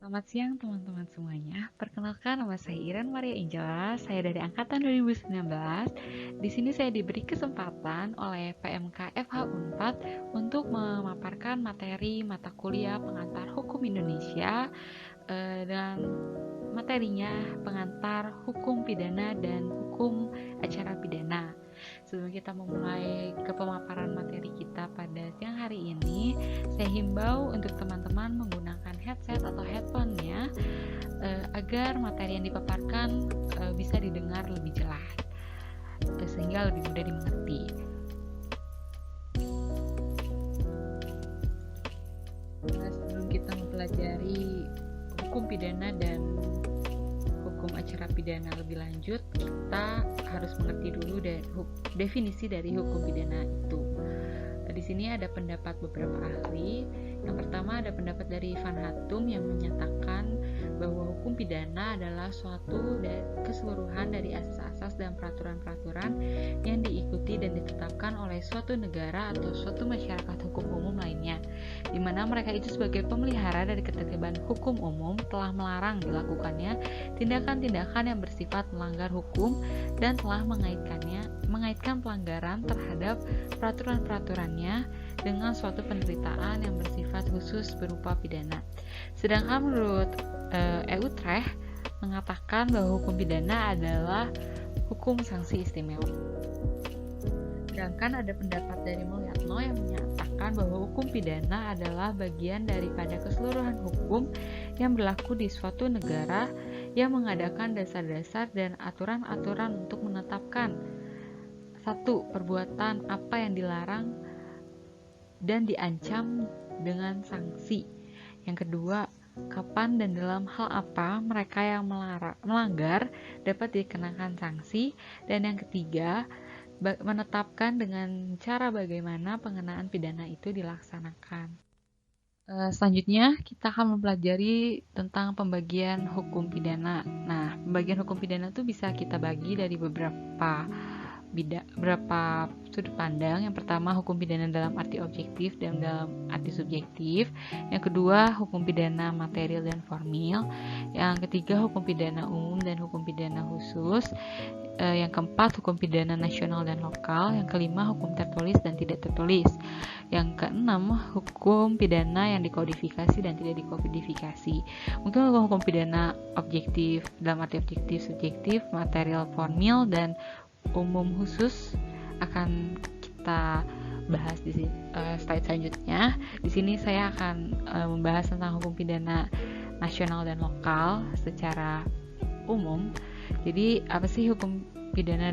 Selamat siang teman-teman semuanya. Perkenalkan nama saya Iren Maria Angela. Saya dari angkatan 2019. Di sini saya diberi kesempatan oleh PMK FH Unpad untuk memaparkan materi mata kuliah pengantar hukum Indonesia dan materinya pengantar hukum pidana dan hukum acara pidana. Sebelum kita memulai ke pemaparan materi kita pada siang hari ini, saya himbau untuk teman-teman menggunakan headset atau headphone-nya agar materi yang dipaparkan bisa didengar lebih jelas sehingga lebih mudah dimengerti. Sebelum kita mempelajari hukum pidana dan hukum acara pidana lebih lanjut, kita harus mengerti dulu definisi dari hukum pidana itu. Di sini ada pendapat beberapa ahli. Yang pertama ada pendapat dari Van Hatum yang menyatakan bahwa hukum pidana adalah suatu keseluruhan dari asas-asas dan peraturan-peraturan yang diikuti dan ditetapkan oleh suatu negara atau suatu masyarakat hukum umum lainnya, di mana mereka itu sebagai pemelihara dari ketertiban hukum umum telah melarang dilakukannya tindakan-tindakan yang bersifat melanggar hukum dan telah mengaitkan pelanggaran terhadap peraturan-peraturannya dengan suatu penderitaan yang bersifat khusus berupa pidana. Sedangkan menurut Utrecht mengatakan bahwa hukum pidana adalah hukum sanksi istimewa. Sedangkan ada pendapat dari Mulyatno yang menyatakan bahwa hukum pidana adalah bagian daripada keseluruhan hukum yang berlaku di suatu negara yang mengadakan dasar-dasar dan aturan-aturan untuk menetapkan satu, perbuatan apa yang dilarang dan diancam dengan sanksi. Yang kedua, kapan dan dalam hal apa mereka yang melanggar dapat dikenakan sanksi. Dan yang ketiga, menetapkan dengan cara bagaimana pengenaan pidana itu dilaksanakan. Selanjutnya, kita akan mempelajari tentang pembagian hukum pidana. Nah, pembagian hukum pidana itu bisa kita bagi dari beberapa sudut pandang. Yang pertama, hukum pidana dalam arti objektif dan dalam arti subjektif. Yang kedua, hukum pidana material dan formil. Yang ketiga, hukum pidana umum dan hukum pidana khusus. Yang keempat, hukum pidana nasional dan lokal. Yang kelima, hukum tertulis dan tidak tertulis. Yang keenam, hukum pidana yang dikodifikasi dan tidak dikodifikasi. Mungkin hukum pidana objektif dalam arti objektif, subjektif, material, formil, dan umum khusus akan kita bahas di slide selanjutnya. Di sini saya akan membahas tentang hukum pidana nasional dan lokal secara umum. Jadi apa sih hukum pidana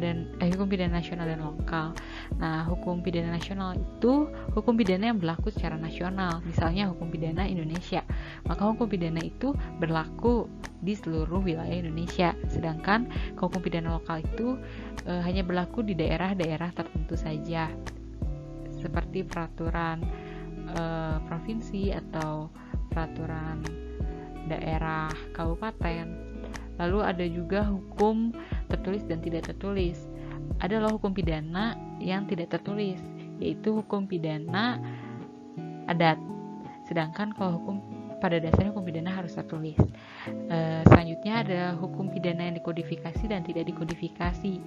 nasional dan lokal? Nah, hukum pidana nasional itu hukum pidana yang berlaku secara nasional. Misalnya hukum pidana Indonesia, maka hukum pidana itu berlaku di seluruh wilayah Indonesia. Sedangkan hukum pidana lokal itu hanya berlaku di daerah-daerah tertentu saja, seperti peraturan provinsi atau peraturan daerah kabupaten. Lalu ada juga hukum tertulis dan tidak tertulis. Adalah hukum pidana yang tidak tertulis, yaitu hukum pidana adat. Sedangkan kalau hukum pada dasarnya hukum pidana harus tertulis. Selanjutnya ada hukum pidana yang dikodifikasi dan tidak dikodifikasi.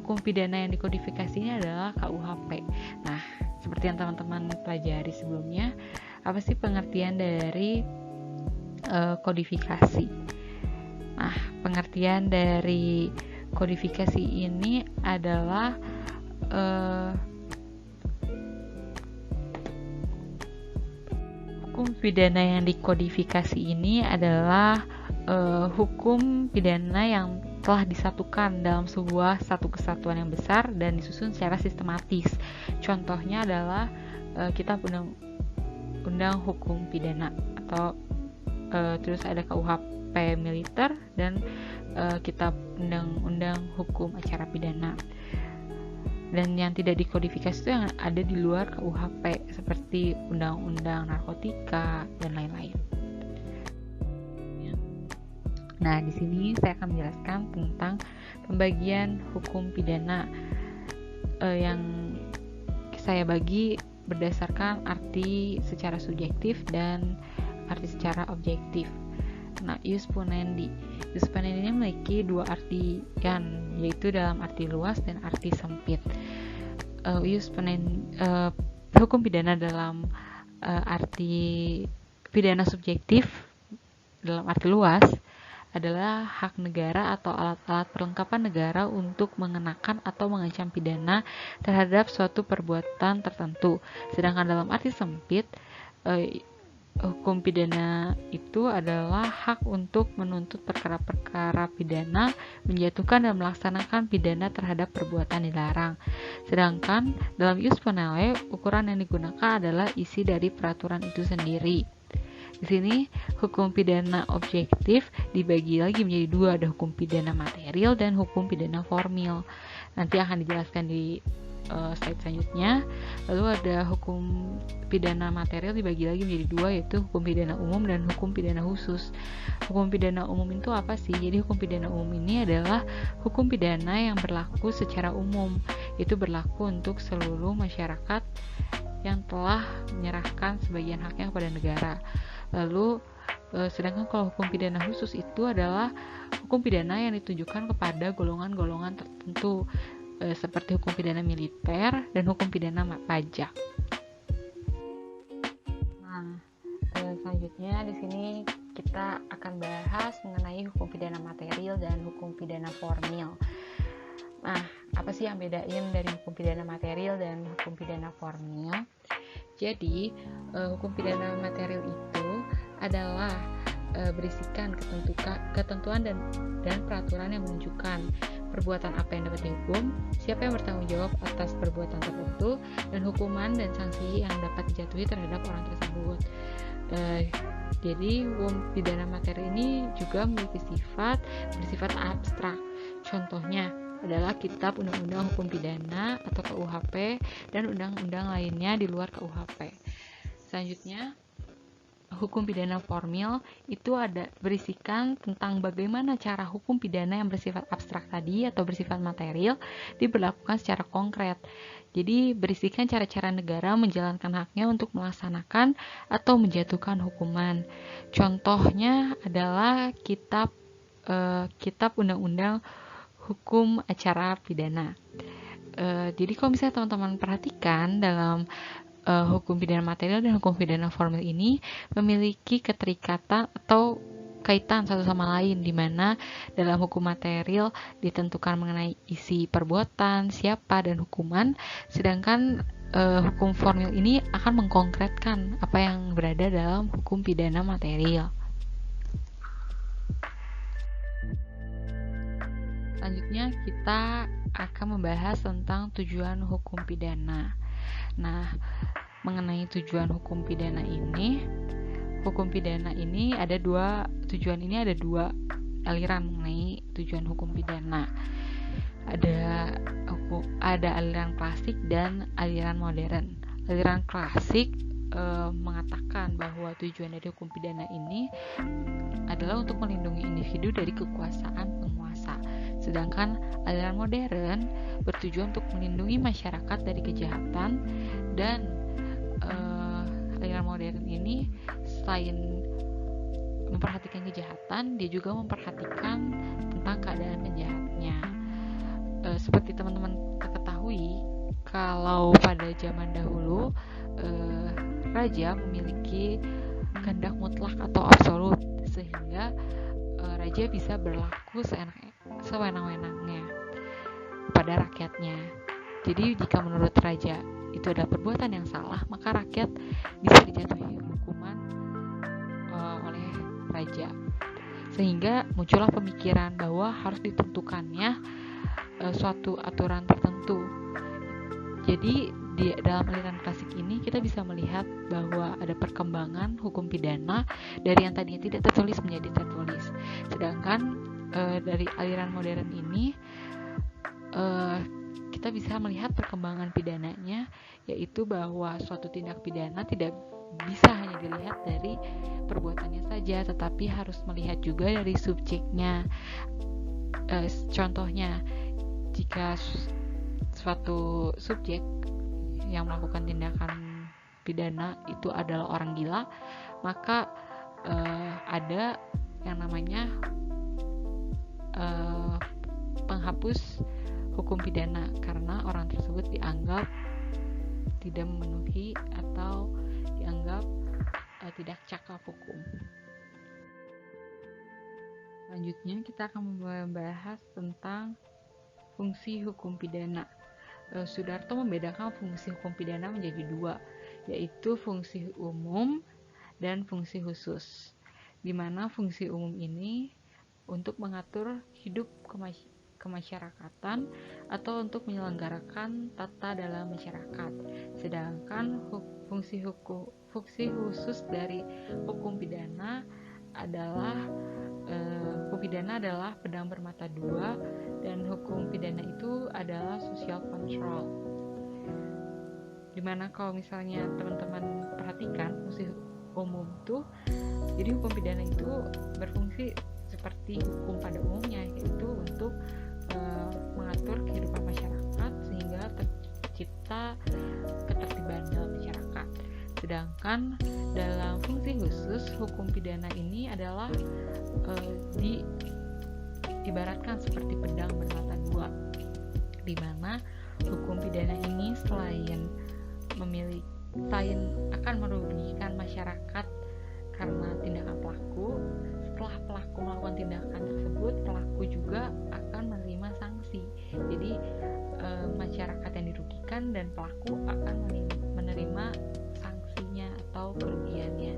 Hukum pidana yang dikodifikasi ini adalah KUHP. Nah, seperti yang teman-teman pelajari sebelumnya, apa sih pengertian dari kodifikasi? Nah, pengertian dari kodifikasi ini adalah hukum pidana yang dikodifikasi ini adalah hukum pidana yang telah disatukan dalam satu kesatuan yang besar dan disusun secara sistematis. Contohnya adalah kitab undang-undang hukum pidana atau terus ada KUHP militer dan kitab undang-undang hukum acara pidana. Dan yang tidak dikodifikasi itu yang ada di luar KUHP seperti undang-undang narkotika dan lain-lain. Nah, di sini saya akan menjelaskan tentang pembagian hukum pidana yang saya bagi berdasarkan arti secara subjektif dan arti secara objektif. Nah, ius punendi. Ius punendi ini memiliki dua artian, yaitu dalam arti luas dan arti sempit. Hukum pidana dalam arti pidana subjektif dalam arti luas adalah hak negara atau alat-alat perlengkapan negara untuk mengenakan atau mengancam pidana terhadap suatu perbuatan tertentu. Sedangkan dalam arti sempit, hukum pidana itu adalah hak untuk menuntut perkara-perkara pidana, menjatuhkan dan melaksanakan pidana terhadap perbuatan dilarang. Sedangkan dalam ius penale, ukuran yang digunakan adalah isi dari peraturan itu sendiri. Di sini hukum pidana objektif dibagi lagi menjadi dua, ada hukum pidana material dan hukum pidana formil. Nanti akan dijelaskan di slide selanjutnya. Lalu ada hukum pidana material dibagi lagi menjadi dua, yaitu hukum pidana umum dan hukum pidana khusus. Hukum pidana umum itu apa sih? Jadi hukum pidana umum ini adalah hukum pidana yang berlaku secara umum, itu berlaku untuk seluruh masyarakat yang telah menyerahkan sebagian haknya kepada negara. Lalu sedangkan kalau hukum pidana khusus itu adalah hukum pidana yang ditujukan kepada golongan-golongan tertentu, seperti hukum pidana militer dan hukum pidana pajak. Nah, selanjutnya di sini kita akan bahas mengenai hukum pidana material dan hukum pidana formil. Nah, apa sih yang bedain dari hukum pidana material dan hukum pidana formil? Jadi, hukum pidana material itu adalah berisikan ketentuan dan peraturan yang menunjukkan perbuatan apa yang dapat dihukum, siapa yang bertanggung jawab atas perbuatan tertentu, dan hukuman dan sanksi yang dapat dijatuhi terhadap orang tersebut. Jadi, hukum pidana material ini juga bersifat abstrak. Contohnya adalah Kitab Undang-Undang Hukum Pidana atau KUHP dan undang-undang lainnya di luar KUHP. Selanjutnya, hukum pidana formil itu berisikan tentang bagaimana cara hukum pidana yang bersifat abstrak tadi atau bersifat material diberlakukan secara konkret. Jadi berisikan cara-cara negara menjalankan haknya untuk melaksanakan atau menjatuhkan hukuman. Contohnya adalah Kitab Undang-Undang Hukum Acara Pidana. Jadi kalau misalnya teman-teman perhatikan dalam hukum pidana material dan hukum pidana formil ini memiliki keterikatan atau kaitan satu sama lain, di mana dalam hukum material ditentukan mengenai isi perbuatan, siapa, dan hukuman, sedangkan hukum formil ini akan mengkonkretkan apa yang berada dalam hukum pidana material. Selanjutnya kita akan membahas tentang tujuan hukum pidana. Nah, mengenai tujuan hukum pidana ini ada dua aliran mengenai tujuan hukum pidana. Ada aliran klasik dan aliran modern. Aliran klasik mengatakan bahwa tujuan dari hukum pidana ini adalah untuk melindungi individu dari kekuasaan penguasa. Sedangkan aliran modern bertujuan untuk melindungi masyarakat dari kejahatan, dan aliran modern ini selain memperhatikan kejahatan, dia juga memperhatikan tentang keadaan penjahatnya. Seperti teman-teman ketahui, kalau pada zaman dahulu raja memiliki kehendak mutlak atau absolut, sehingga raja bisa berlaku sewenang-wenangnya kepada rakyatnya. Jadi jika menurut raja itu adalah perbuatan yang salah, maka rakyat bisa dijatuhi hukuman oleh raja. Sehingga muncullah pemikiran bahwa harus ditentukannya suatu aturan tertentu. Jadi dalam aliran klasik ini kita bisa melihat bahwa ada perkembangan hukum pidana dari yang tadinya tidak tertulis menjadi tertulis. Sedangkan dari aliran modern ini kita bisa melihat perkembangan pidananya, yaitu bahwa suatu tindak pidana tidak bisa hanya dilihat dari perbuatannya saja, tetapi harus melihat juga dari subjeknya. Contohnya, jika suatu subjek yang melakukan tindakan pidana itu adalah orang gila, maka ada yang namanya penghapus hukum pidana karena orang tersebut dianggap tidak memenuhi atau dianggap tidak cakap hukum. Selanjutnya kita akan membahas tentang fungsi hukum pidana. Sudarto membedakan fungsi hukum pidana menjadi dua, yaitu fungsi umum dan fungsi khusus. Di mana fungsi umum ini untuk mengatur hidup kemasyarakatan atau untuk menyelenggarakan tata dalam masyarakat. Sedangkan fungsi khusus dari hukum pidana adalah pedang bermata dua, dan hukum pidana itu adalah social control. Dimana kalau misalnya teman-teman perhatikan fungsi umum tuh, jadi hukum pidana itu berfungsi seperti hukum pada umumnya, yaitu untuk mengatur kehidupan masyarakat sehingga tercipta ketertiban dalam masyarakat. Sedangkan dalam fungsi khusus, hukum pidana ini adalah diibaratkan seperti pedang bermata dua, di mana hukum pidana ini selain akan merugikan masyarakat karena tindakan pelaku, setelah pelaku melakukan tindakan tersebut, pelaku juga akan menerima sanksi. Jadi masyarakat yang dirugikan dan pelaku akan menerima sanksinya atau kerugiannya.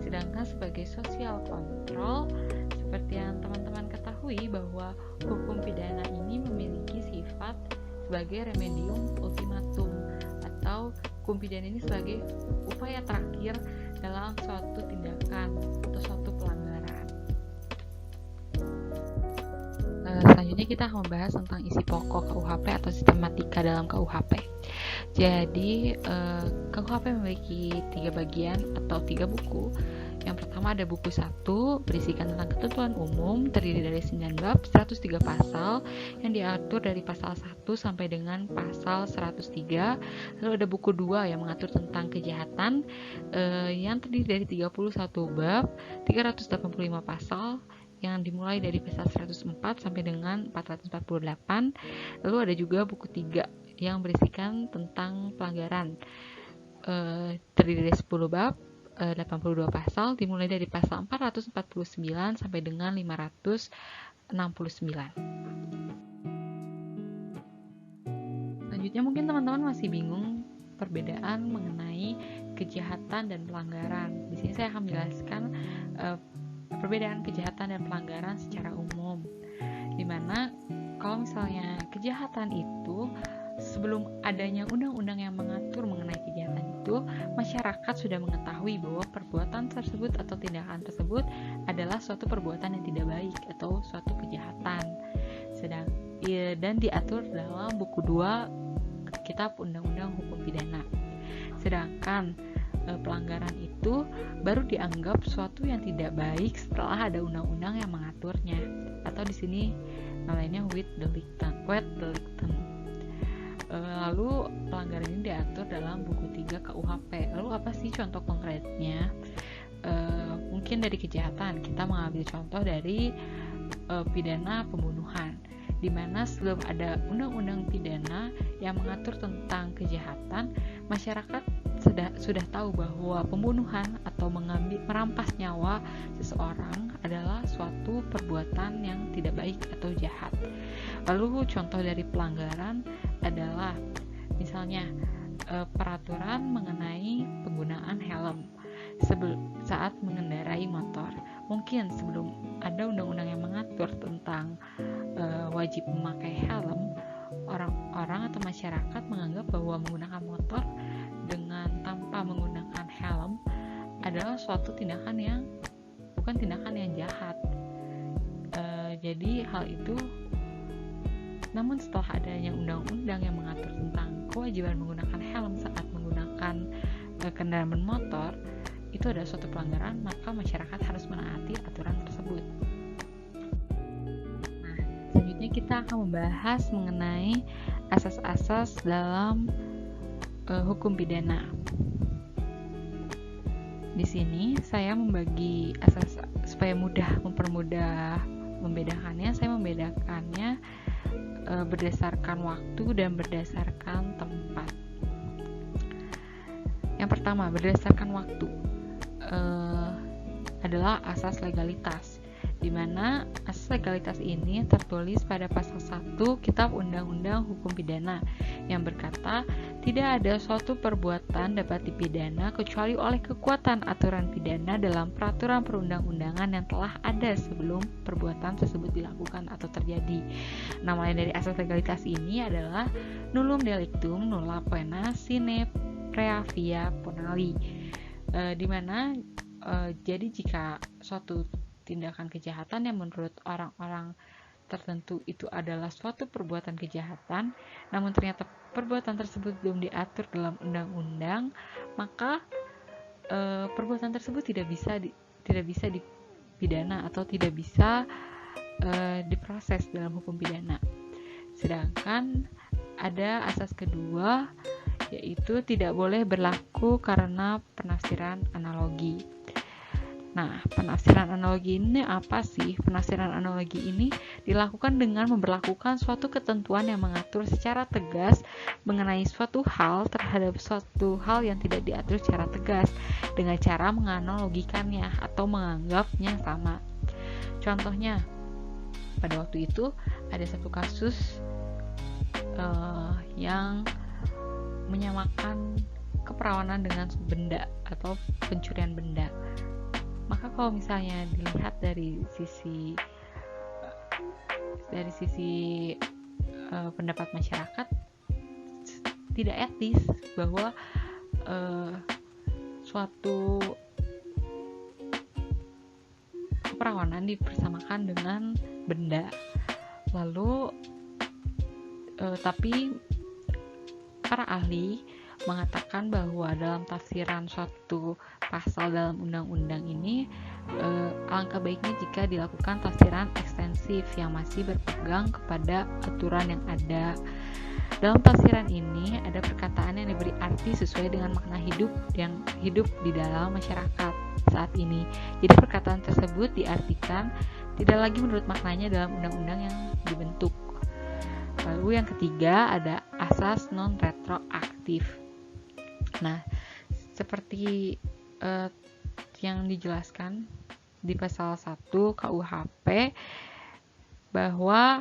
Sedangkan sebagai social control, seperti yang teman-teman ketahui bahwa hukum pidana ini memiliki sifat sebagai remedium ultimatum, atau hukum pidana ini sebagai upaya terakhir dalam suatu tindakan atau suatu pelanggaran. Selanjutnya kita akan membahas tentang isi pokok KUHP atau sistematika dalam KUHP. Jadi KUHP memiliki 3 bagian atau 3 buku. Yang pertama ada buku 1, berisikan tentang ketentuan umum, terdiri dari 9 bab, 103 pasal, yang diatur dari pasal 1 sampai dengan pasal 103. Lalu ada buku 2 yang mengatur tentang kejahatan, yang terdiri dari 31 bab, 385 pasal, yang dimulai dari pasal 104 sampai dengan 448. Lalu ada juga buku 3 yang berisikan tentang pelanggaran, terdiri dari 10 bab, 82 pasal, dimulai dari pasal 449 sampai dengan 569. Selanjutnya mungkin teman-teman masih bingung perbedaan mengenai kejahatan dan pelanggaran. Di sini saya akan menjelaskan perbedaan kejahatan dan pelanggaran secara umum. Dimana kalau misalnya kejahatan itu, sebelum adanya undang-undang yang mengatur mengenai kejahatan itu, masyarakat sudah mengetahui bahwa perbuatan tersebut atau tindakan tersebut adalah suatu perbuatan yang tidak baik atau suatu kejahatan. Dan diatur dalam buku 2 Kitab Undang-Undang Hukum Pidana. Sedangkan pelanggaran itu baru dianggap suatu yang tidak baik setelah ada undang-undang yang mengaturnya, atau di sini namanya wet delicten. Lalu pelanggaran ini diatur dalam buku 3 KUHP. Lalu apa sih contoh konkretnya? Mungkin dari kejahatan kita mengambil contoh dari pidana pembunuhan, di mana sebelum ada undang-undang pidana yang mengatur tentang kejahatan, masyarakat sudah tahu bahwa pembunuhan atau merampas nyawa seseorang adalah suatu perbuatan yang tidak baik atau jahat. Lalu contoh dari pelanggaran adalah misalnya peraturan mengenai penggunaan helm saat mengendarai motor. Mungkin sebelum ada undang-undang yang mengatur tentang wajib memakai helm, orang-orang atau masyarakat menganggap bahwa menggunakan motor dengan tanpa menggunakan helm adalah suatu tindakan yang bukan tindakan yang jahat. Jadi hal itu, namun setelah adanya undang-undang yang mengatur tentang kewajiban menggunakan helm saat menggunakan kendaraan bermotor, itu adalah suatu pelanggaran, maka masyarakat harus menaati aturan tersebut. Nah, selanjutnya kita akan membahas mengenai asas-asas dalam hukum pidana. Di sini saya membagi asas supaya mempermudah membedakannya. Saya membedakannya berdasarkan waktu dan berdasarkan tempat. Yang pertama, berdasarkan waktu adalah asas legalitas, di mana asas legalitas ini tertulis pada pasal 1 Kitab Undang-Undang Hukum Pidana yang berkata, tidak ada suatu perbuatan dapat dipidana kecuali oleh kekuatan aturan pidana dalam peraturan perundang-undangan yang telah ada sebelum perbuatan tersebut dilakukan atau terjadi. Namanya dari asas legalitas ini adalah nullum delictum nulla poena sine rea via ponali, di mana jadi jika suatu tindakan kejahatan yang menurut orang-orang tertentu itu adalah suatu perbuatan kejahatan, namun ternyata perbuatan tersebut belum diatur dalam undang-undang, maka perbuatan tersebut tidak bisa dipidana atau tidak bisa diproses dalam hukum pidana. Sedangkan ada asas kedua, yaitu tidak boleh berlaku karena penafsiran analogi. Nah, penafsiran analogi ini apa sih? Penafsiran analogi ini dilakukan dengan memberlakukan suatu ketentuan yang mengatur secara tegas mengenai suatu hal terhadap suatu hal yang tidak diatur secara tegas dengan cara menganalogikannya atau menganggapnya sama. Contohnya, pada waktu itu ada satu kasus yang menyamakan keperawanan dengan benda atau pencurian benda. Maka kalau misalnya dilihat dari sisi pendapat masyarakat, tidak etis bahwa suatu keperawanan dipersamakan dengan benda. Lalu tapi para ahli mengatakan bahwa dalam tafsiran suatu pasal dalam undang-undang ini alangkah baiknya jika dilakukan tafsiran ekstensif yang masih berpegang kepada aturan yang ada. Dalam tafsiran ini ada perkataan yang diberi arti sesuai dengan makna hidup yang hidup di dalam masyarakat saat ini. Jadi perkataan tersebut diartikan tidak lagi menurut maknanya dalam undang-undang yang dibentuk. Lalu yang ketiga ada asas non retroaktif. Nah, seperti yang dijelaskan di pasal 1 KUHP bahwa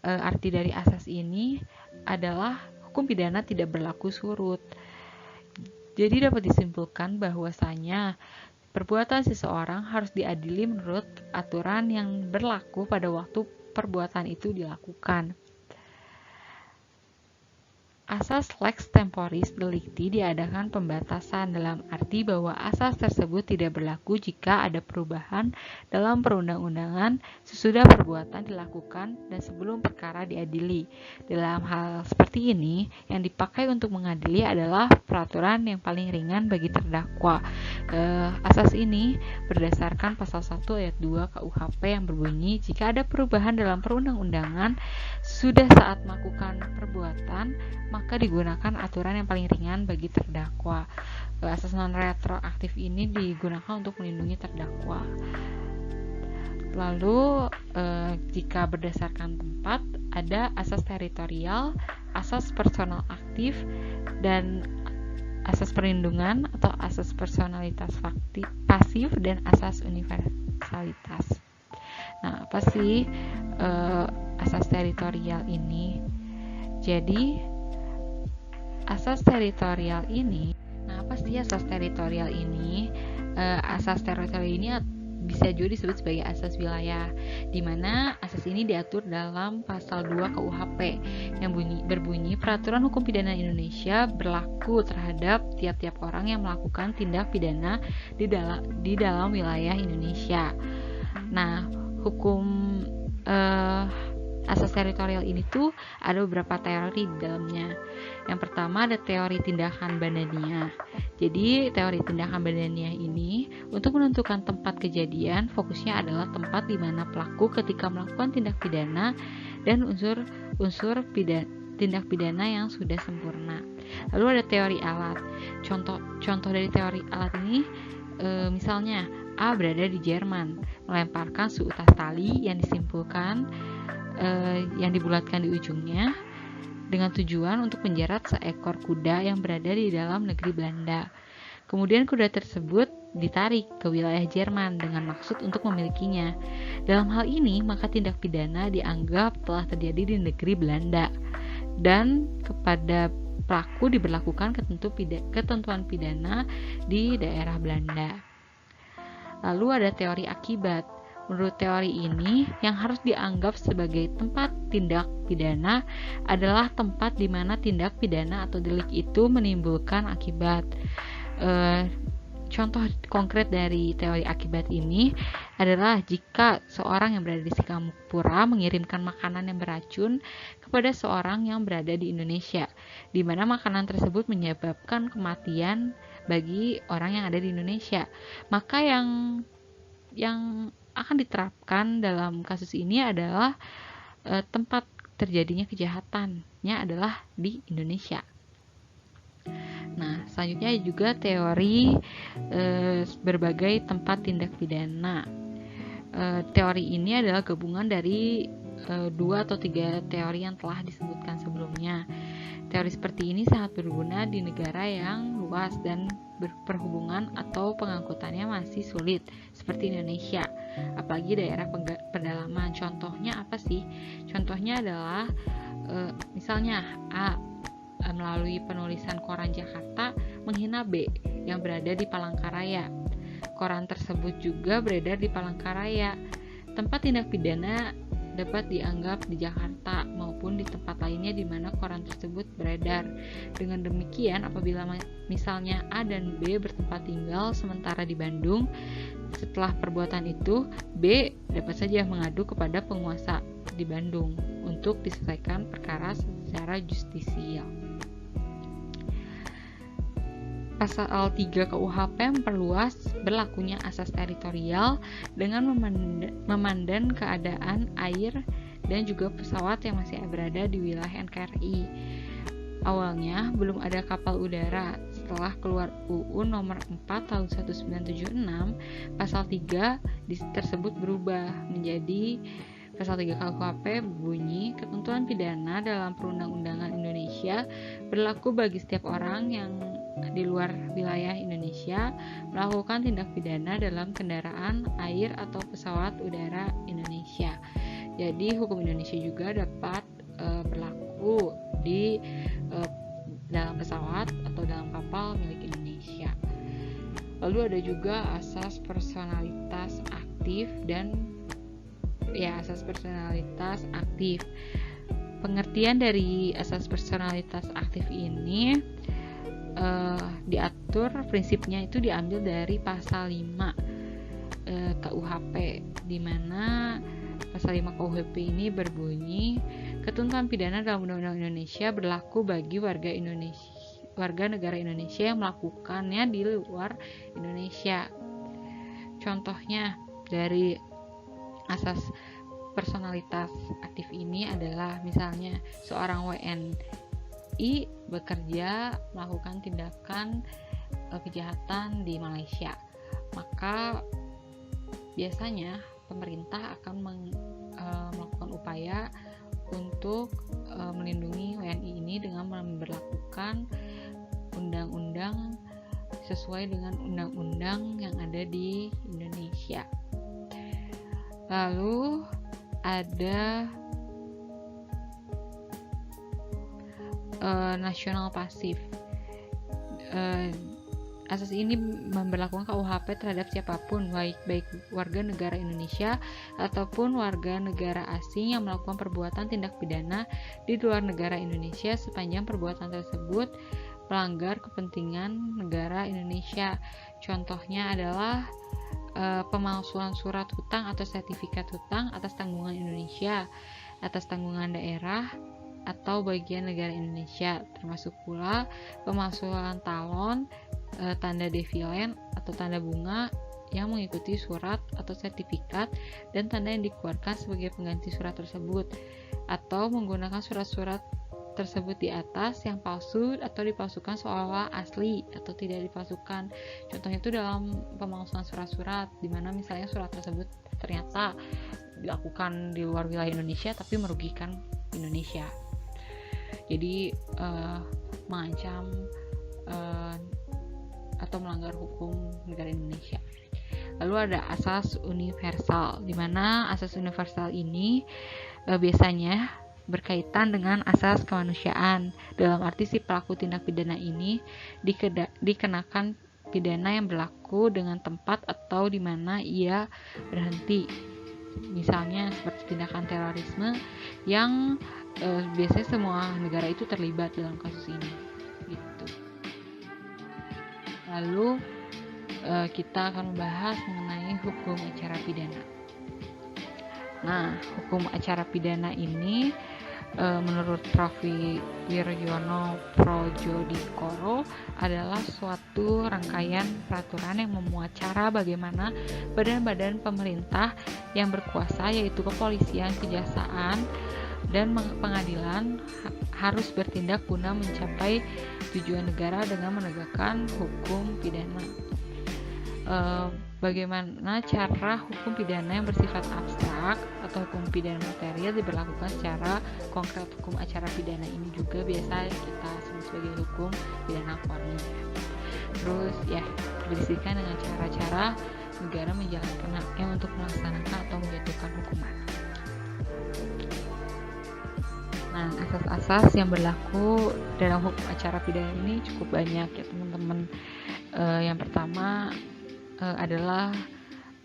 arti dari asas ini adalah hukum pidana tidak berlaku surut. Jadi dapat disimpulkan bahwasanya perbuatan seseorang harus diadili menurut aturan yang berlaku pada waktu perbuatan itu dilakukan. Asas lex temporis delicti diadakan pembatasan dalam arti bahwa asas tersebut tidak berlaku jika ada perubahan dalam perundang-undangan sesudah perbuatan dilakukan dan sebelum perkara diadili. Dalam hal seperti ini, yang dipakai untuk mengadili adalah peraturan yang paling ringan bagi terdakwa. Asas ini berdasarkan pasal 1 ayat 2 KUHP yang berbunyi, jika ada perubahan dalam perundang-undangan sudah saat melakukan perbuatan, maka digunakan aturan yang paling ringan bagi terdakwa. Asas non-retroaktif ini digunakan untuk melindungi terdakwa. Lalu, jika berdasarkan tempat, ada asas teritorial, asas personal aktif, dan asas perlindungan atau asas personalitas pasif, dan asas universalitas. Nah, apa sih asas teritorial ini? Jadi, asas teritorial ini, apa sih asas teritorial ini? Asas teritorial ini bisa juga disebut sebagai asas wilayah, di mana asas ini diatur dalam pasal 2 KUHP yang berbunyi peraturan hukum pidana Indonesia berlaku terhadap tiap-tiap orang yang melakukan tindak pidana di dalam wilayah Indonesia. Nah, hukum asas teritorial ini tuh ada beberapa teori di dalamnya. Yang pertama ada teori tindakan bandania. Jadi teori tindakan bandania ini untuk menentukan tempat kejadian, fokusnya adalah tempat di mana pelaku ketika melakukan tindak pidana dan unsur tindak pidana yang sudah sempurna. Lalu ada teori alat. Contoh dari teori alat ini Misalnya A berada di Jerman, melemparkan seutas tali yang disimpulkan yang dibulatkan di ujungnya dengan tujuan untuk menjerat seekor kuda yang berada di dalam negeri Belanda. Kemudian kuda tersebut ditarik ke wilayah Jerman dengan maksud untuk memilikinya. Dalam hal ini, maka tindak pidana dianggap telah terjadi di negeri Belanda dan kepada pelaku diberlakukan ketentuan pidana di daerah Belanda. Lalu ada teori akibat. Menurut teori ini, yang harus dianggap sebagai tempat tindak pidana adalah tempat di mana tindak pidana atau delik itu menimbulkan akibat. Contoh konkret dari teori akibat ini adalah jika seorang yang berada di Singapura mengirimkan makanan yang beracun kepada seorang yang berada di Indonesia, di mana makanan tersebut menyebabkan kematian bagi orang yang ada di Indonesia. Maka yang akan diterapkan dalam kasus ini adalah tempat terjadinya kejahatannya adalah di Indonesia. Nah, selanjutnya juga teori berbagai tempat tindak pidana. Teori ini adalah gabungan dari 2 atau 3 teori yang telah disebutkan sebelumnya. Teori seperti ini sangat berguna di negara yang luas dan berperhubungan atau pengangkutannya masih sulit, seperti Indonesia, apalagi daerah pedalaman. Contohnya apa sih? Contohnya adalah misalnya A melalui penulisan koran Jakarta menghina B yang berada di Palangkaraya. Koran tersebut juga beredar di Palangkaraya. Tempat tindak pidana dapat dianggap di Jakarta maupun di tempat lainnya di mana koran tersebut beredar. Dengan demikian, apabila misalnya A dan B bertempat tinggal sementara di Bandung, setelah perbuatan itu, B dapat saja mengadu kepada penguasa di Bandung untuk diselesaikan perkara secara justisial. Pasal 3 KUHP memperluas berlakunya asas teritorial dengan memandang keadaan air dan juga pesawat yang masih berada di wilayah NKRI. Awalnya belum ada kapal udara. Setelah keluar UU nomor 4 tahun 1976, pasal 3 tersebut berubah menjadi pasal 3 KUHP berbunyi, ketentuan pidana dalam perundang-undangan Indonesia berlaku bagi setiap orang yang di luar wilayah Indonesia melakukan tindak pidana dalam kendaraan air atau pesawat udara Indonesia. Jadi hukum Indonesia juga dapat berlaku di dalam pesawat atau dalam kapal milik Indonesia. Lalu ada juga asas personalitas aktif dan asas personalitas aktif. Pengertian dari asas personalitas aktif ini diatur, prinsipnya itu diambil dari pasal 5 KUHP, di mana pasal 5 KUHP ini berbunyi, ketentuan pidana dalam Undang-Undang Indonesia berlaku bagi warga negara Indonesia yang melakukannya di luar Indonesia. Contohnya dari asas personalitas aktif ini adalah misalnya seorang WNI bekerja melakukan tindakan kejahatan di Malaysia, maka biasanya pemerintah akan melakukan upaya untuk melindungi WNI ini dengan memberlakukan undang-undang sesuai dengan undang-undang yang ada di Indonesia. Lalu ada nasional pasif. Asas ini memberlakukan KUHP terhadap siapapun, baik warga negara Indonesia ataupun warga negara asing yang melakukan perbuatan tindak pidana di luar negara Indonesia sepanjang perbuatan tersebut melanggar kepentingan negara Indonesia. Contohnya adalah pemalsuan surat hutang atau sertifikat hutang atas tanggungan Indonesia, atas tanggungan daerah atau bagian negara Indonesia, termasuk pula pemalsuan talon, tanda devilen atau tanda bunga yang mengikuti surat atau sertifikat dan tanda yang dikeluarkan sebagai pengganti surat tersebut, atau menggunakan surat-surat tersebut di atas yang palsu atau dipalsukan seolah asli atau tidak dipalsukan. Contohnya itu dalam pemalsuan surat-surat, di mana misalnya surat tersebut ternyata dilakukan di luar wilayah Indonesia tapi merugikan Indonesia. Jadi mengancam atau melanggar hukum negara Indonesia. Lalu ada asas universal, di mana asas universal ini biasanya berkaitan dengan asas kemanusiaan. Dalam arti si pelaku tindak pidana ini dikenakan pidana yang berlaku dengan tempat atau di mana ia berhenti. Misalnya seperti tindakan terorisme yang biasanya semua negara itu terlibat dalam kasus ini. Gitu. Lalu kita akan membahas mengenai hukum acara pidana. Nah, hukum acara pidana ini menurut Prof. Wiryono Projodikoro adalah suatu rangkaian peraturan yang memuat cara bagaimana badan-badan pemerintah yang berkuasa, yaitu kepolisian, kejaksaan, dan pengadilan harus bertindak guna mencapai tujuan negara dengan menegakkan hukum pidana. Bagaimana cara hukum pidana yang bersifat abstrak atau hukum pidana material diberlakukan secara konkret. Hukum acara pidana ini juga biasa kita sebut sebagai hukum pidana formil. Terus ya, berdasarkan dengan cara-cara negara menjalankan haknya untuk melaksanakan atau menjatuhkan hukuman. Nah, asas-asas yang berlaku dalam hukum acara pidana ini cukup banyak ya teman-teman. Yang pertama adalah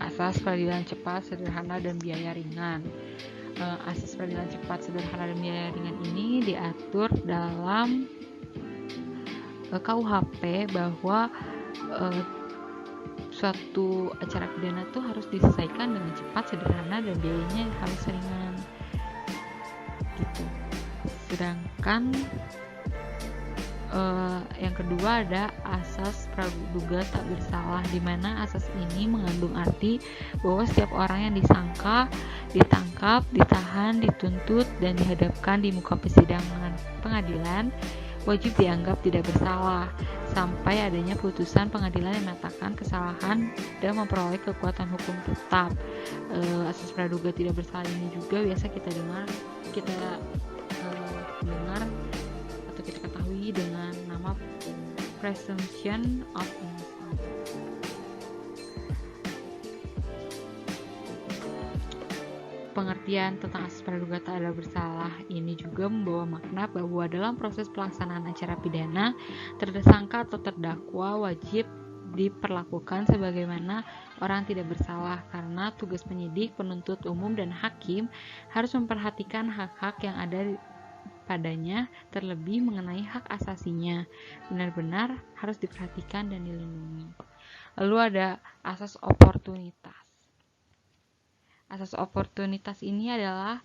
asas peradilan cepat, sederhana, dan biaya ringan. Asas peradilan cepat, sederhana, dan biaya ringan ini diatur dalam KUHP bahwa suatu acara pidana itu harus diselesaikan dengan cepat, sederhana, dan biayanya harus ringan. Gitu. Sedangkan yang kedua ada asas praduga tak bersalah, di mana asas ini mengandung arti bahwa setiap orang yang disangka, ditangkap, ditahan, dituntut, dan dihadapkan di muka persidangan pengadilan wajib dianggap tidak bersalah sampai adanya putusan pengadilan yang menyatakan kesalahan dan memperoleh kekuatan hukum tetap. Asas praduga tidak bersalah ini juga biasa kita dengar atau kita ketahui dengan nama presumption of innocence. Pengertian tentang asas praduga tak ada bersalah ini juga membawa makna bahwa dalam proses pelaksanaan acara pidana, tersangka atau terdakwa wajib diperlakukan sebagaimana orang tidak bersalah, karena tugas penyidik, penuntut umum, dan hakim harus memperhatikan hak-hak yang ada padanya, terlebih mengenai hak asasinya, benar-benar harus diperhatikan dan dilindungi. Lalu ada asas oportunitas. Asas oportunitas ini adalah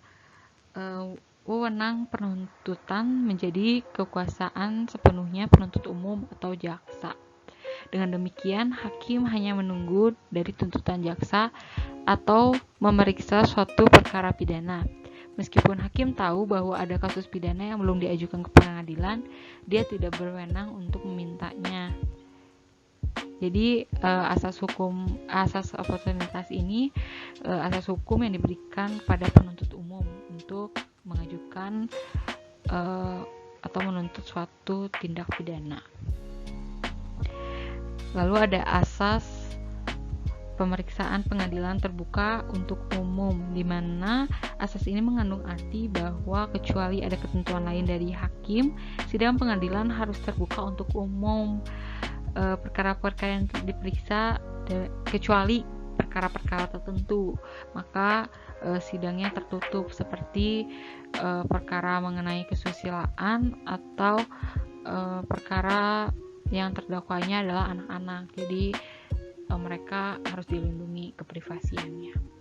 wewenang penuntutan menjadi kekuasaan sepenuhnya penuntut umum atau jaksa. Dengan demikian, hakim hanya menunggu dari tuntutan jaksa atau memeriksa suatu perkara pidana. Meskipun hakim tahu bahwa ada kasus pidana yang belum diajukan ke pengadilan, dia tidak berwenang untuk memintanya. Jadi asas oportunitas ini asas hukum yang diberikan kepada penuntut umum untuk mengajukan atau menuntut suatu tindak pidana. Lalu ada asas pemeriksaan pengadilan terbuka untuk umum, di mana asas ini mengandung arti bahwa kecuali ada ketentuan lain dari hakim, sidang pengadilan harus terbuka untuk umum. Perkara-perkara yang diperiksa kecuali perkara-perkara tertentu, maka sidangnya tertutup, seperti perkara mengenai kesusilaan atau perkara yang terdakwanya adalah anak-anak. Jadi mereka harus dilindungi keprivasiannya.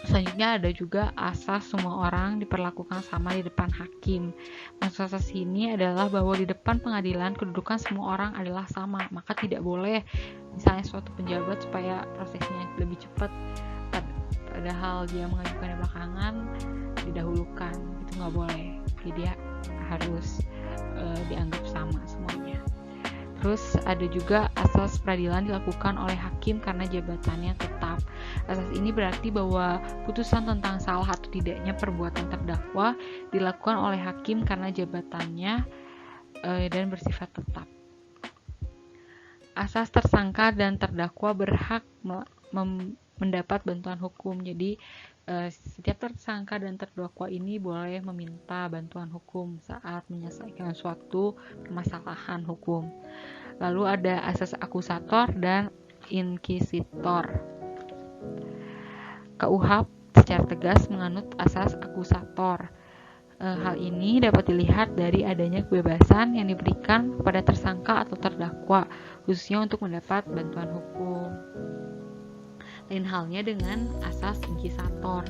Selanjutnya ada juga asas semua orang diperlakukan sama di depan hakim. Maksud asas ini adalah bahwa di depan pengadilan kedudukan semua orang adalah sama, maka tidak boleh misalnya suatu penjabat supaya prosesnya lebih cepat, padahal dia mengajukannya belakangan, didahulukan. Itu nggak boleh, jadi harus dianggap sama semuanya. Terus ada juga asas peradilan dilakukan oleh hakim karena jabatannya tetap. Asas ini berarti bahwa putusan tentang salah atau tidaknya perbuatan terdakwa dilakukan oleh hakim karena jabatannya dan bersifat tetap. Asas tersangka dan terdakwa berhak mendapat bantuan hukum. Jadi setiap tersangka dan terdakwa ini boleh meminta bantuan hukum saat menyelesaikan suatu permasalahan hukum. Lalu ada asas akusator dan inkisitor. KUHP secara tegas menganut asas akusator. Hal ini dapat dilihat dari adanya kebebasan yang diberikan kepada tersangka atau terdakwa, khususnya untuk mendapat bantuan hukum. Lain halnya dengan asas inkisitor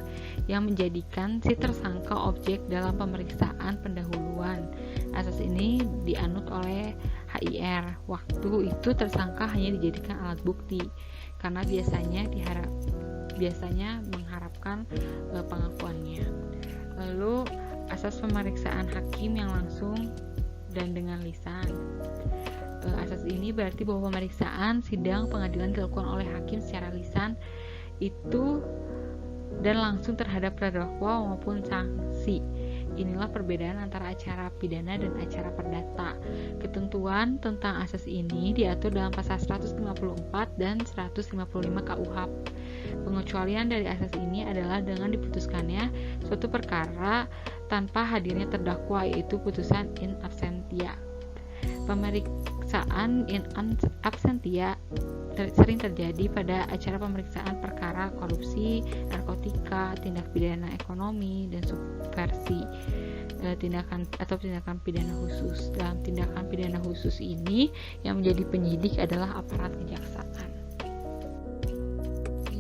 yang menjadikan si tersangka objek dalam pemeriksaan pendahuluan. Asas ini dianut oleh HIR. Waktu itu tersangka hanya dijadikan alat bukti karena biasanya mengharapkan pengakuannya. Lalu asas pemeriksaan hakim yang langsung dan dengan lisan. Asas ini berarti bahwa pemeriksaan sidang pengadilan dilakukan oleh hakim secara lisan itu dan langsung terhadap terdakwa maupun saksi. Inilah perbedaan antara acara pidana dan acara perdata. Ketentuan tentang asas ini diatur dalam pasal 154 dan 155 KUHP. Pengecualian dari asas ini adalah dengan diputuskannya suatu perkara tanpa hadirnya terdakwa, yaitu putusan in absentia. Pemeriksaan in absentia sering terjadi pada acara pemeriksaan perkara korupsi, narkotika, tindak pidana ekonomi, dan subversi, tindakan pidana khusus. Dalam tindakan pidana khusus ini yang menjadi penyidik adalah aparat kejaksaan.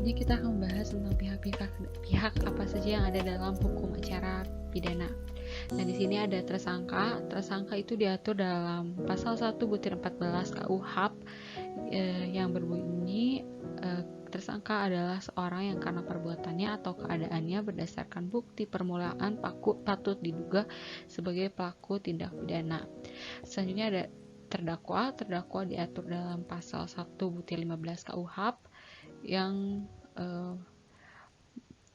Jadi kita akan membahas tentang pihak apa saja yang ada dalam hukum acara pidana. Nah, di sini ada tersangka. Tersangka itu diatur dalam pasal 1/14 KUHP yang berbunyi tersangka adalah seorang yang karena perbuatannya atau keadaannya berdasarkan bukti permulaan patut diduga sebagai pelaku tindak pidana. Selanjutnya ada terdakwa. Terdakwa diatur dalam pasal 1/15 KUHP yang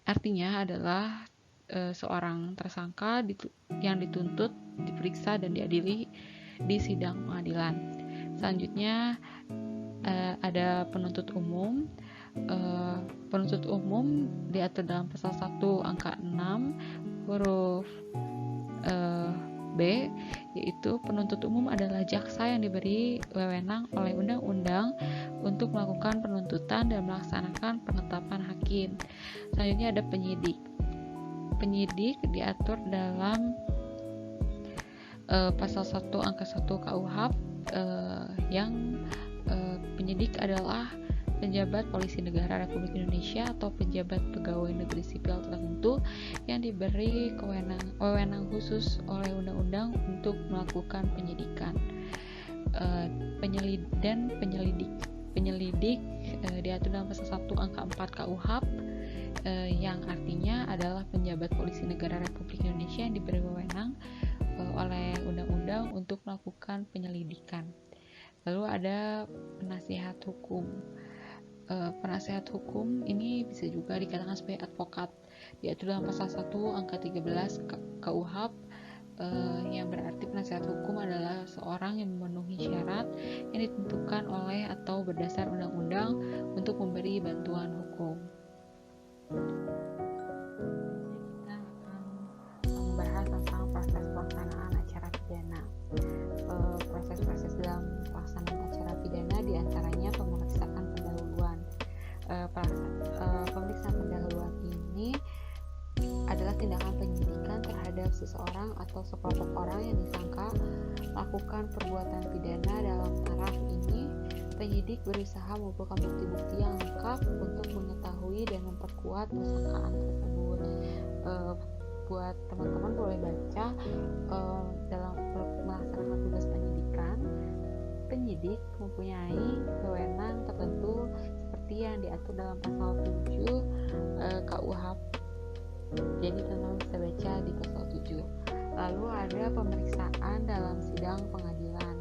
artinya adalah seorang tersangka yang dituntut, diperiksa, dan diadili di sidang pengadilan. Selanjutnya ada penuntut umum. Penuntut umum diatur dalam pasal 1 angka 6 huruf B, yaitu penuntut umum adalah jaksa yang diberi wewenang oleh undang-undang untuk melakukan penuntutan dan melaksanakan penetapan hakim. Selanjutnya ada penyidik. Penyidik diatur dalam pasal 1 angka 1 KUHP yang penyidik adalah penjabat polisi negara Republik Indonesia atau penjabat pegawai negeri sipil tertentu yang diberi wewenang khusus oleh undang-undang untuk melakukan penyidikan. Penyelidik diatur dalam pasal 1 angka 4 KUHP yang artinya adalah penjabat polisi negara Republik Indonesia yang diberi wewenang oleh undang-undang untuk melakukan penyelidikan. Lalu ada penasihat hukum. Penasihat hukum ini bisa juga dikatakan sebagai advokat. Diatur dalam pasal 1 angka 13 KUHP yang berarti penasihat hukum adalah seorang yang memenuhi syarat yang ditentukan oleh atau berdasar undang-undang untuk memberi bantuan hukum. Kita akan membahas tentang proses pelaksanaan acara pidana. Proses-proses dalam pelaksanaan acara pidana diantaranya pemeriksaan pendahuluan. Pemeriksaan pendahuluan ini adalah tindakan penyidikan terhadap seseorang atau sekelompok orang yang disangka melakukan perbuatan pidana. Dalam taraf ini, penyidik berusaha mengumpulkan bukti-bukti yang lengkap untuk mengetahui dan memperkuat tersangkaan tersebut. Buat teman-teman boleh baca dalam melaksanakan tugas penyidikan, penyidik mempunyai wewenang tertentu seperti yang diatur dalam pasal 7 KUHP Jadi teman-teman bisa baca di pasal 7. Lalu ada pemeriksaan dalam sidang pengadilan.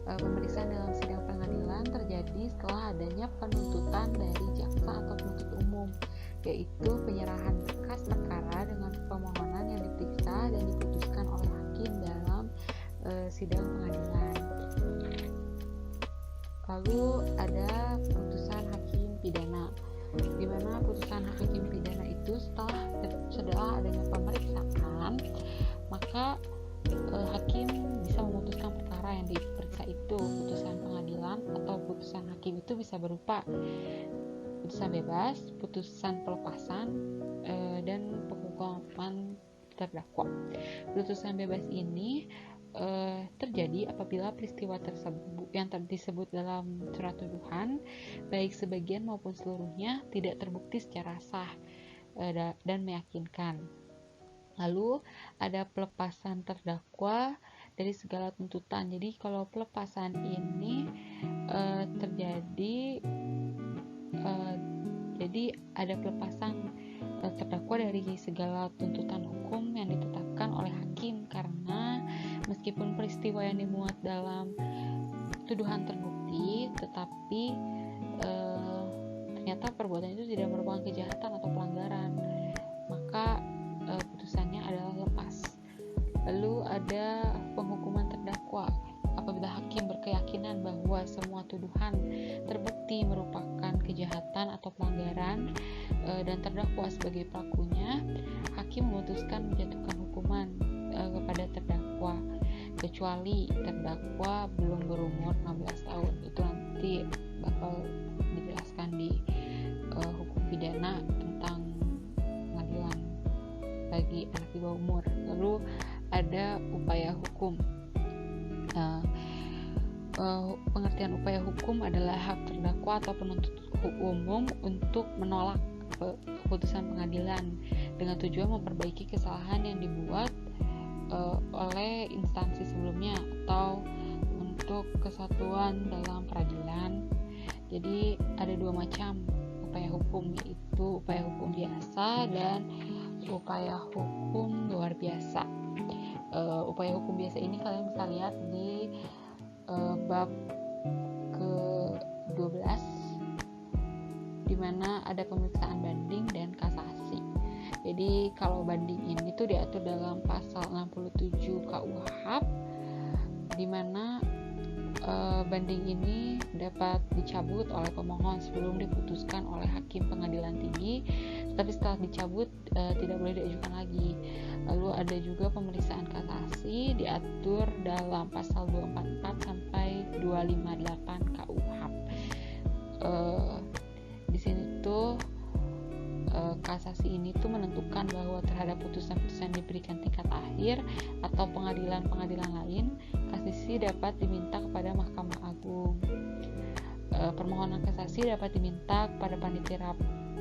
Pemeriksaan dalam sidang pengadilan terjadi setelah adanya penuntutan dari jaksa atau penuntut umum, yaitu penyerahan berkas perkara dengan permohonan yang diperiksa dan diputuskan oleh hakim dalam sidang pengadilan. Lalu ada putusan hakim pidana, di mana putusan hakim pidana itu setelah adanya pemeriksaan, maka hakim bisa memutuskan perkara yang diperiksa itu. Putusan pengadilan atau putusan hakim itu bisa berupa putusan bebas, putusan pelepasan, dan penghukuman terdakwa. Putusan bebas ini terjadi apabila peristiwa tersebut yang disebut dalam surat tuduhan, baik sebagian maupun seluruhnya, tidak terbukti secara sah dan meyakinkan. Lalu ada pelepasan terdakwa dari segala tuntutan. Jadi kalau pelepasan ini terjadi, jadi ada pelepasan terdakwa dari segala tuntutan hukum yang ditetapkan oleh hakim, karena meskipun peristiwa yang dimuat dalam tuduhan terbukti, tetapi ternyata perbuatan itu tidak merupakan kejahatan atau pelanggaran, maka putusannya adalah lepas. Lalu ada penghukuman terdakwa. Apabila hakim berkeyakinan bahwa semua tuduhan terbukti merupakan kejahatan atau pelanggaran dan terdakwa sebagai pelakunya, hakim memutuskan menjatuhkan hukuman kepada terdakwa, kecuali terdakwa belum berumur 16 tahun. Itu nanti bakal dijelaskan di hukum pidana tentang pengadilan bagi anak di bawah umur. Lalu ada upaya hukum. Pengertian upaya hukum adalah hak terdakwa atau penuntut umum untuk menolak keputusan pengadilan dengan tujuan memperbaiki kesalahan yang dibuat oleh instansi sebelumnya atau untuk kesatuan dalam peradilan. Jadi ada dua macam upaya hukum, yaitu upaya hukum biasa dan upaya hukum luar biasa. Upaya hukum biasa ini kalian bisa lihat di bab ke-12, di mana ada pemeriksaan banding dan kasasi. Jadi kalau banding ini tuh diatur dalam pasal 67 KUHP, di mana banding ini dapat dicabut oleh pemohon sebelum diputuskan oleh hakim pengadilan tinggi, tapi setelah dicabut tidak boleh diajukan lagi. Lalu ada juga pemeriksaan kasasi diatur dalam pasal 244 sampai 258 KUHP. Di sini tuh kasasi ini tuh menentukan bahwa terhadap putusan-putusan diberikan tingkat akhir atau pengadilan-pengadilan lain, kasasi dapat diminta kepada Mahkamah Agung. Permohonan kasasi dapat diminta kepada panitia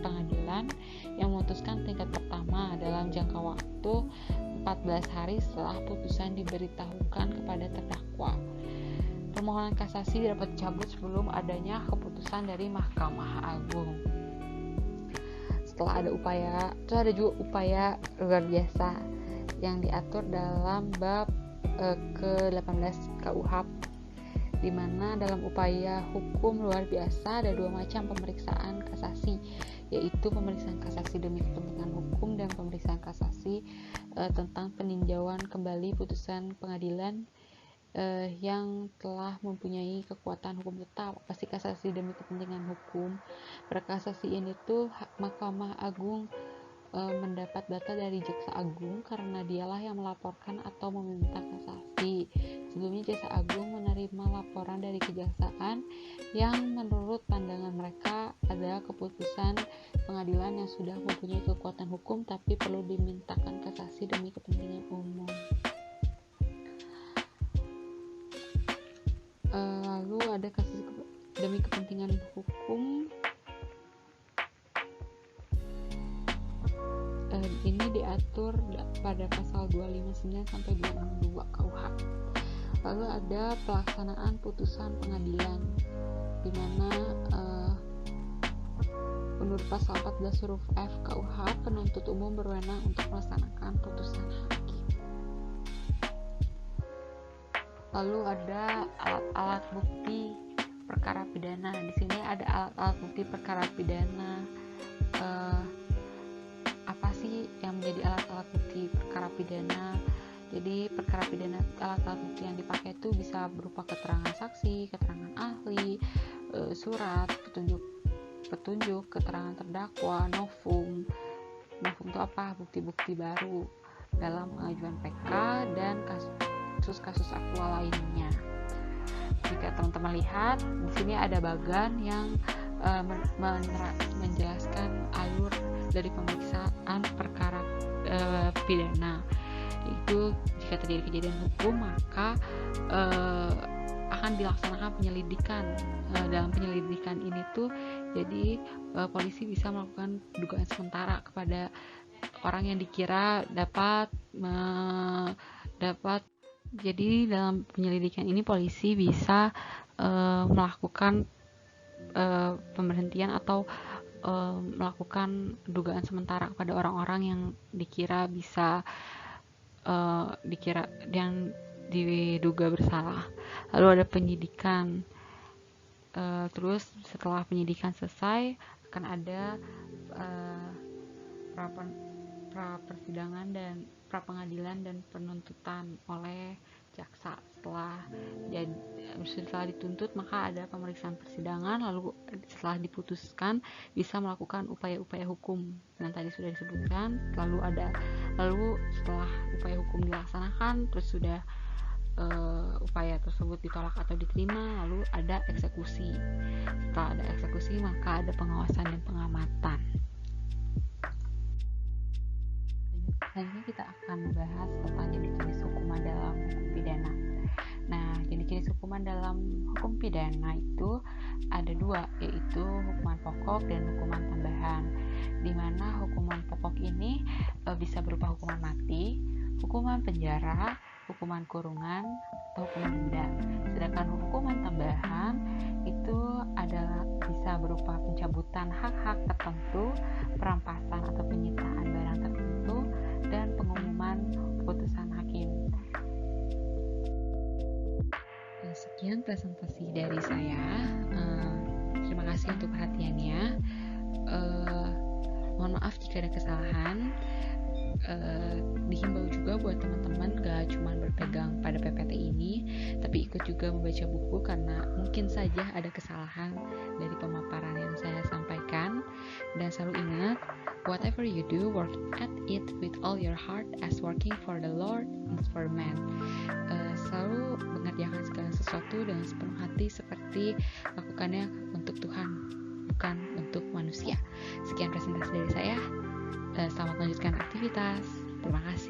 pengadilan yang memutuskan tingkat pertama dalam jangka waktu 14 hari setelah putusan diberitahukan kepada terdakwa. Permohonan kasasi dapat dicabut sebelum adanya keputusan dari Mahkamah Agung. Setelah ada upaya, terus ada juga upaya luar biasa yang diatur dalam bab ke-18 KUHP, di mana dalam upaya hukum luar biasa ada dua macam pemeriksaan kasasi, yaitu pemeriksaan kasasi demi kepentingan hukum dan pemeriksaan kasasi tentang peninjauan kembali putusan pengadilan yang telah mempunyai kekuatan hukum tetap. Pasti kasasi demi kepentingan hukum. Pada kasasi ini tuh Mahkamah Agung mendapat data dari Jaksa Agung karena dialah yang melaporkan atau meminta kasasi. Sebelumnya Jaksa Agung menerima laporan dari kejaksaan yang menurut pandangan mereka ada keputusan pengadilan yang sudah mempunyai kekuatan hukum tapi perlu dimintakan kasasi demi kepentingan umum. Lalu ada kasasi demi kepentingan hukum. Ini diatur pada pasal 259 sampai 262 KUHP. Lalu ada pelaksanaan putusan pengadilan, di mana Menurut pasal 14 huruf F KUH, penuntut umum berwenang untuk melaksanakan putusan hakim. Lalu ada alat-alat bukti perkara pidana. Di sini ada alat-alat bukti perkara pidana. Apa sih yang menjadi alat-alat bukti perkara pidana? Jadi perkara pidana, alat-alat bukti yang dipakai itu bisa berupa keterangan saksi, keterangan ahli, surat, petunjuk, keterangan terdakwa, novum. Novum itu apa? Bukti-bukti baru dalam pengajuan PK dan kasus-kasus aktual lainnya. Jika teman-teman lihat, di sini ada bagan yang menjelaskan alur dari pemeriksaan perkara pidana. Itu jika terjadi kejadian hukum, maka akan dilaksanakan penyelidikan. Dalam penyelidikan ini tuh jadi polisi bisa melakukan dugaan sementara kepada orang yang dikira dapat. Jadi dalam penyelidikan ini polisi bisa melakukan pemberhentian atau melakukan dugaan sementara kepada orang-orang yang dikira bisa yang diduga bersalah. Lalu ada penyidikan. Terus setelah penyidikan selesai akan ada pra persidangan dan pra pengadilan dan penuntutan oleh jaksa. Setelah dituntut maka ada pemeriksaan persidangan, lalu setelah diputuskan bisa melakukan upaya-upaya hukum yang tadi sudah disebutkan. Lalu setelah upaya hukum dilaksanakan, terus sudah upaya tersebut ditolak atau diterima, lalu ada eksekusi. Setelah ada eksekusi maka ada pengawasan dan pengamatan. Selanjutnya kita akan membahas tentang jenis-jenis hukuman dalam hukum pidana. Nah, jenis-jenis hukuman dalam hukum pidana itu ada dua, yaitu hukuman pokok dan hukuman tambahan. Di mana hukuman pokok ini bisa berupa hukuman mati, hukuman penjara, hukuman kurungan, atau hukuman denda. Sedangkan hukuman tambahan itu adalah bisa berupa pencabutan hak-hak tertentu, perampasan atau penyitaan barang tertentu, dan pengumuman putusan hakim. Sekian presentasi dari saya. Terima kasih untuk perhatiannya. Mohon maaf jika ada kesalahan. Dihimbau juga buat teman-teman gak cuma berpegang pada PPT ini, tapi ikut juga membaca buku karena mungkin saja ada kesalahan dari pemaparan yang saya sampaikan. Dan selalu ingat, whatever you do, work at it with all your heart as working for the Lord and for man. Selalu mengerjakan segala sesuatu dengan sepenuh hati seperti lakukannya untuk Tuhan, bukan untuk manusia. Sekian presentasi dari saya. Selamat melanjutkan aktivitas. Terima kasih.